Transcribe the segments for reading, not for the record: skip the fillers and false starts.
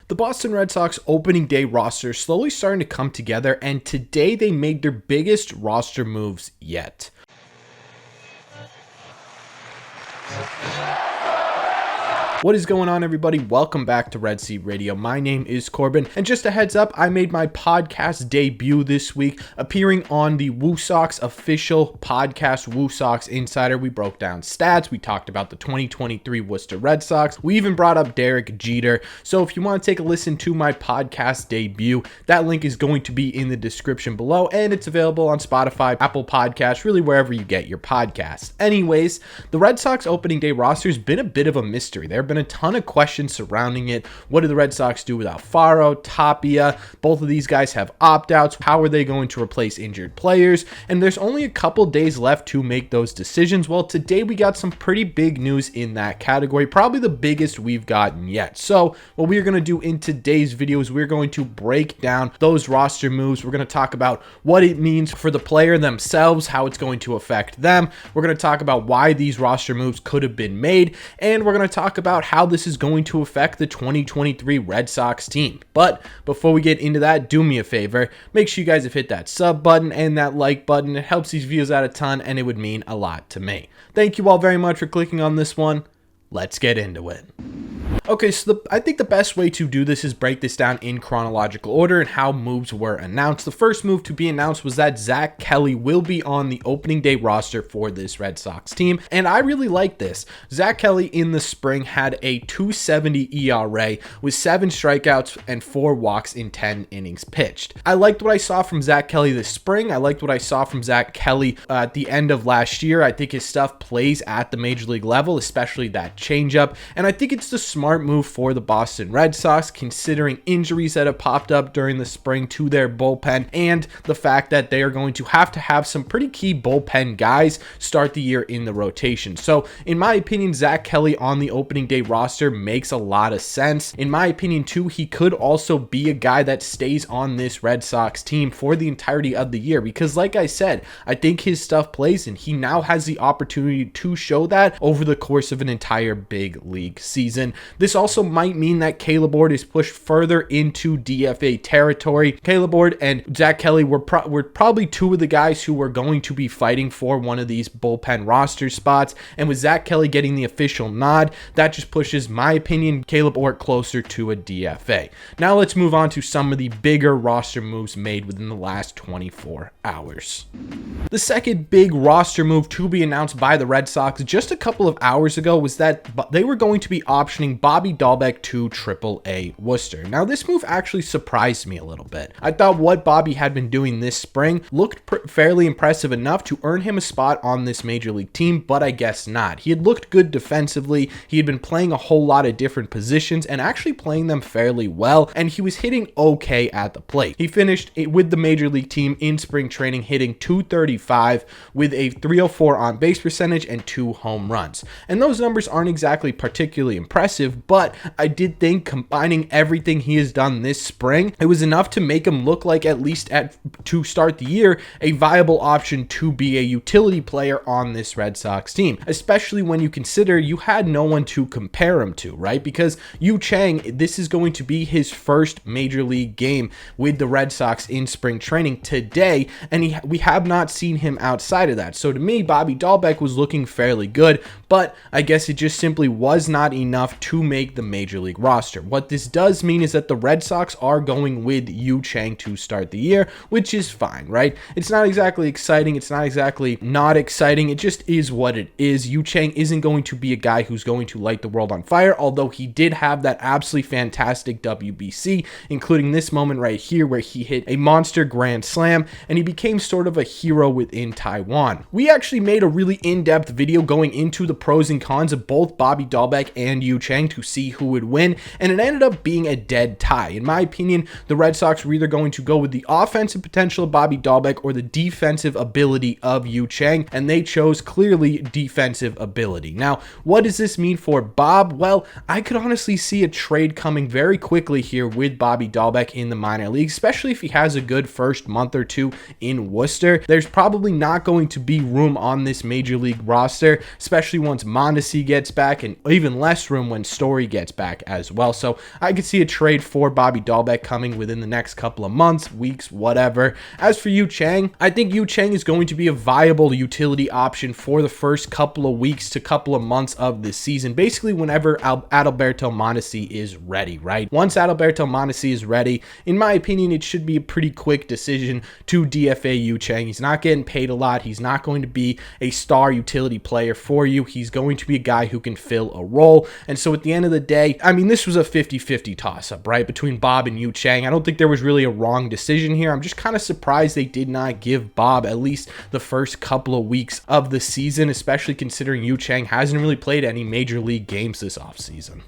The Boston Red Sox opening day roster is slowly starting to come together, and today they made their biggest roster moves yet. What is going on, everybody? Welcome back to Red Seat Radio. My name is Corbin, and just a heads up, I made my podcast debut this week, appearing on the Woo Sox official podcast, Woo Sox Insider. We broke down stats, we talked about the 2023 Worcester Red Sox, we even brought up Derek Jeter. So if you want to take a listen to my podcast debut, that link is going to be in the description below, and it's available on Spotify, Apple Podcasts, really wherever you get your podcasts. Anyways, the Red Sox opening day roster has been a bit of a mystery. There have been a ton of questions surrounding it. What do the Red Sox do with Alfaro, Tapia? Both of these guys have opt-outs. How are they going to replace injured players? And there's only a couple days left to make those decisions. Well, today we got some pretty big news in that category, probably the biggest we've gotten yet. So what we're going to do in today's video is we're going to break down those roster moves. We're going to talk about what it means for the player themselves, how it's going to affect them. We're going to talk about why these roster moves could have been made, and we're going to talk about how this is going to affect the 2023 Red Sox team. But before we get into that, do me a favor, make sure you guys have hit that sub button and that like button. It helps these videos out a ton, and it would mean a lot to me. Thank you all very much for clicking on this one. Let's get into it. Okay, so I think the best way to do this is break this down in chronological order and how moves were announced. The first move to be announced was that Zach Kelly will be on the opening day roster for this Red Sox team, and I really like this. Zach Kelly in the spring had a 2.70 ERA with 7 strikeouts and 4 walks in 10 innings pitched. I liked what I saw from Zach Kelly this spring. I liked what I saw from Zach Kelly at the end of last year. I think his stuff plays at the major league level, especially that changeup, and I think it's the smart move for the Boston Red Sox, considering injuries that have popped up during the spring to their bullpen and the fact that they are going to have some pretty key bullpen guys start the year in the rotation. So in my opinion, Zach Kelly on the opening day roster makes a lot of sense. In my opinion too, he could also be a guy that stays on this Red Sox team for the entirety of the year, because like I said, I think his stuff plays, and he now has the opportunity to show that over the course of an entire big league season. This also might mean that Caleb Ward is pushed further into DFA territory. Caleb Ward and Zach Kelly were probably two of the guys who were going to be fighting for one of these bullpen roster spots, and with Zach Kelly getting the official nod, that just pushes, my opinion, Caleb Ward closer to a DFA. Now let's move on to some of the bigger roster moves made within the last 24 hours. The second big roster move to be announced by the Red Sox just a couple of hours ago was that they were going to be optioning Bobby Dalbec to AAA Worcester. Now this move actually surprised me a little bit. I thought what Bobby had been doing this spring looked fairly impressive enough to earn him a spot on this major league team, but I guess not. He had looked good defensively, he had been playing a whole lot of different positions and actually playing them fairly well, and he was hitting okay at the plate. He finished with the major league team in spring training hitting .235 with a .304 on base percentage and 2 home runs. And those numbers aren't exactly particularly impressive, but I did think combining everything he has done this spring, it was enough to make him look like, at least to start the year, a viable option to be a utility player on this Red Sox team, especially when you consider you had no one to compare him to, right? Because Yu Chang, this is going to be his first major league game with the Red Sox in spring training today, and we have not seen him outside of that. So to me, Bobby Dalbec was looking fairly good, but I guess it just simply was not enough to make the major league roster. What this does mean is that the Red Sox are going with Yu Chang to start the year, which is fine, right? It's not exactly exciting. It's not exactly not exciting. It just is what it is. Yu Chang isn't going to be a guy who's going to light the world on fire, although he did have that absolutely fantastic WBC, including this moment right here where he hit a monster grand slam and he became sort of a hero within Taiwan. We actually made a really in-depth video going into the pros and cons of both Bobby Dalbec and Yu Chang to see who would win, and it ended up being a dead tie. In my opinion, the Red Sox were either going to go with the offensive potential of Bobby Dalbec or the defensive ability of Yu Chang, and they chose clearly defensive ability. Now, what does this mean for Bob? Well, I could honestly see a trade coming very quickly here with Bobby Dalbec in the minor leagues, especially if he has a good first month or two in Worcester. There's probably not going to be room on this major league roster, especially once Mondesi gets back, and even less room when Story gets back as well. So I could see a trade for Bobby Dalbec coming within the next couple of months, weeks, whatever. As for Yu Chang, I think Yu Chang is going to be a viable utility option for the first couple of weeks to couple of months of this season, basically whenever Adalberto Mondesi is ready, right? Once Adalberto Mondesi is ready, in my opinion, it should be a pretty quick decision to DFA Yu Chang. He's not getting paid a lot. He's not going to be a star utility player for you. He's going to be a guy who can fill a role. And so at the end of the day, I mean, this was a 50-50 toss-up, right, between Bob and Yu Chang. I don't think there was really a wrong decision here. I'm just kind of surprised they did not give Bob at least the first couple of weeks of the season, especially considering Yu Chang hasn't really played any major league games this offseason.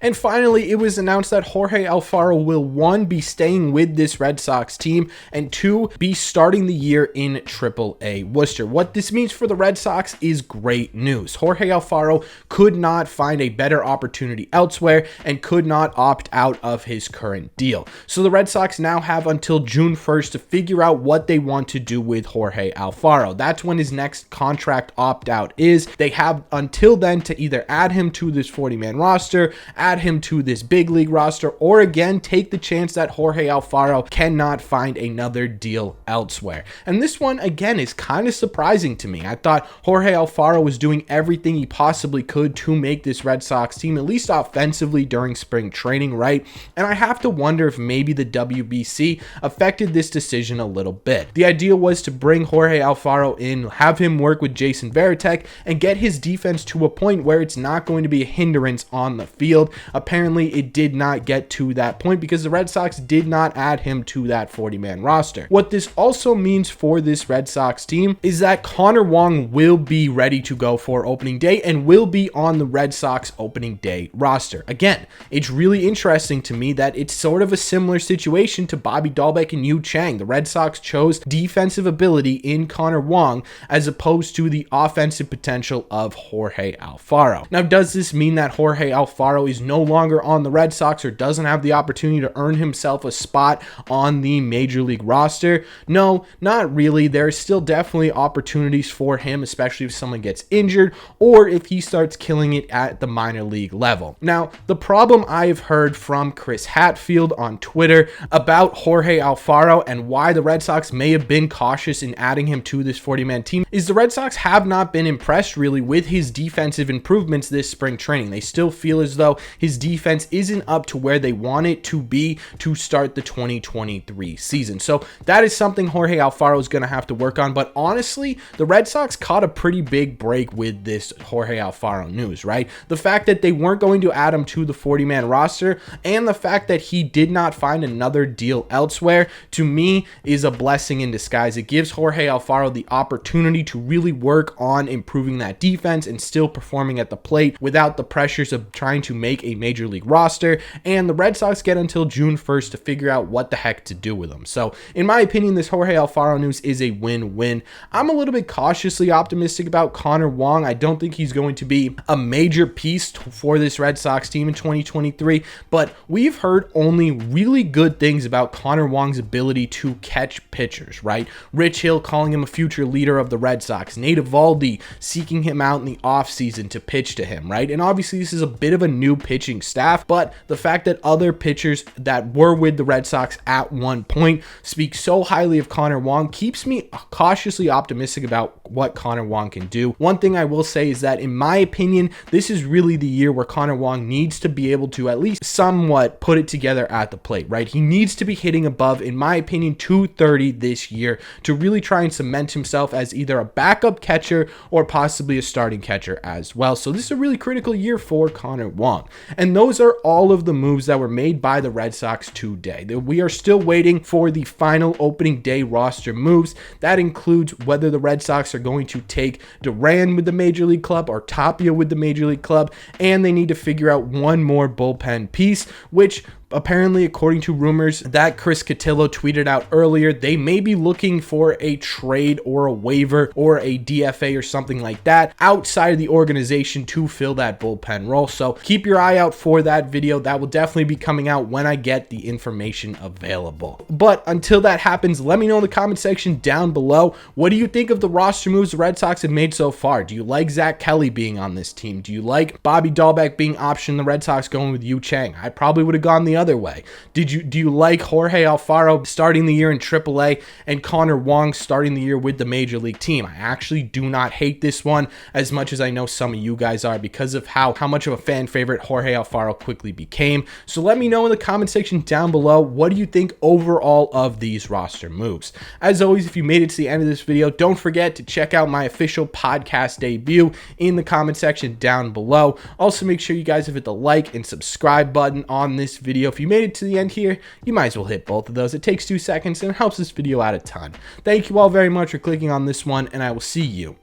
And finally, it was announced that Jorge Alfaro will, 1, be staying with this Red Sox team, and 2, be starting the year in AAA Worcester. What this means for the Red Sox is great news. Jorge Alfaro could not find a better opportunity elsewhere and could not opt out of his current deal. So the Red Sox now have until June 1st to figure out what they want to do with Jorge Alfaro. That's when his next contract opt-out is. They have until then to either add him to this 40-man roster, add him to this big league roster, or again, take the chance that Jorge Alfaro cannot find another deal elsewhere. And this one, again, is kind of surprising to me. I thought Jorge Alfaro was doing everything he possibly could to make this Red Sox team, at least offensively, during spring training, right? And I have to wonder if maybe the WBC affected this decision a little bit. The idea was to bring Jorge Alfaro in, have him work with Jason Varitek, and get his defense to a point where it's not going to be a hindrance on the field. Apparently, it did not get to that point because the Red Sox did not add him to that 40-man roster. What this also means for this Red Sox team is that Connor Wong will be ready to go for opening day and will be on the Red Sox opening day roster. Again, it's really interesting to me that it's sort of a similar situation to Bobby Dalbec and Yu Chang. The Red Sox chose defensive ability in Connor Wong as opposed to the offensive potential of Jorge Alfaro. Now, does this mean that Jorge Alfaro is no longer on the Red Sox or doesn't have the opportunity to earn himself a spot on the major league roster? No, not really. There's still definitely opportunities for him, especially if someone gets injured or if he starts killing it at the minor league level. Now, the problem I've heard from Chris Hatfield on Twitter about Jorge Alfaro and why the Red Sox may have been cautious in adding him to this 40-man team is the Red Sox have not been impressed really with his defensive improvements this spring training. They still feel as though his defense isn't up to where they want it to be to start the 2023 season. So that is something Jorge Alfaro is going to have to work on. But honestly, the Red Sox caught a pretty big break with this Jorge Alfaro news, right? The fact that they weren't going to add him to the 40-man roster and the fact that he did not find another deal elsewhere, to me, is a blessing in disguise. It gives Jorge Alfaro the opportunity to really work on improving that defense and still performing at the plate without the pressures of trying to make a major league roster. And the Red Sox get until June 1st to figure out what the heck to do with him. So in my opinion, this Jorge Alfaro news is a win-win. I'm a little bit cautiously optimistic about Connor Wong. I don't think he's going to be a major piece for this Red Sox team in 2023, but we've heard only really good things about Connor Wong's ability to catch pitchers, right? Rich Hill calling him a future leader of the Red Sox, Nate Eovaldi seeking him out in the offseason to pitch to him, right? And obviously this is a bit of a new pitching staff, but the fact that other pitchers that were with the Red Sox at one point speak so highly of Connor Wong keeps me cautiously optimistic about what Connor Wong can do. One thing I will say is that in my opinion, this is really the year where Connor Wong needs to be able to at least somewhat put it together at the plate, right? He needs to be hitting above, in my opinion, 230 this year to really try and cement himself as either a backup catcher or possibly a starting catcher as well. So this is a really critical year for Connor Wong. And those are all of the moves that were made by the Red Sox today. We are still waiting for the final opening day roster moves. That includes whether the Red Sox are going to take Duran with the Major League Club or Tapia with the Major League Club, and they need to figure out one more bullpen piece, which apparently, according to rumors that Chris Cotillo tweeted out earlier, they may be looking for a trade or a waiver or a DFA or something like that outside of the organization to fill that bullpen role. So keep your eye out for that video. That will definitely be coming out when I get the information available. But until that happens, let me know in the comment section down below. What do you think of the roster moves the Red Sox have made so far? Do you like Zach Kelly being on this team? Do you like Bobby Dalbec being optioned, the Red Sox going with Yu Chang? I probably would have gone the other way. Do you like Jorge Alfaro starting the year in AAA and Connor Wong starting the year with the major league team? I actually do not hate this one as much as I know some of you guys are because of how much of a fan favorite Jorge Alfaro quickly became. So let me know in the comment section down below, what do you think overall of these roster moves? As always, if you made it to the end of this video, don't forget to check out my official podcast debut in the comment section down below. Also, make sure you guys have hit the like and subscribe button on this video. If you made it to the end here, you might as well hit both of those. It takes 2 seconds and it helps this video out a ton. Thank you all very much for clicking on this one, and I will see you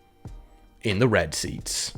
in the red seats.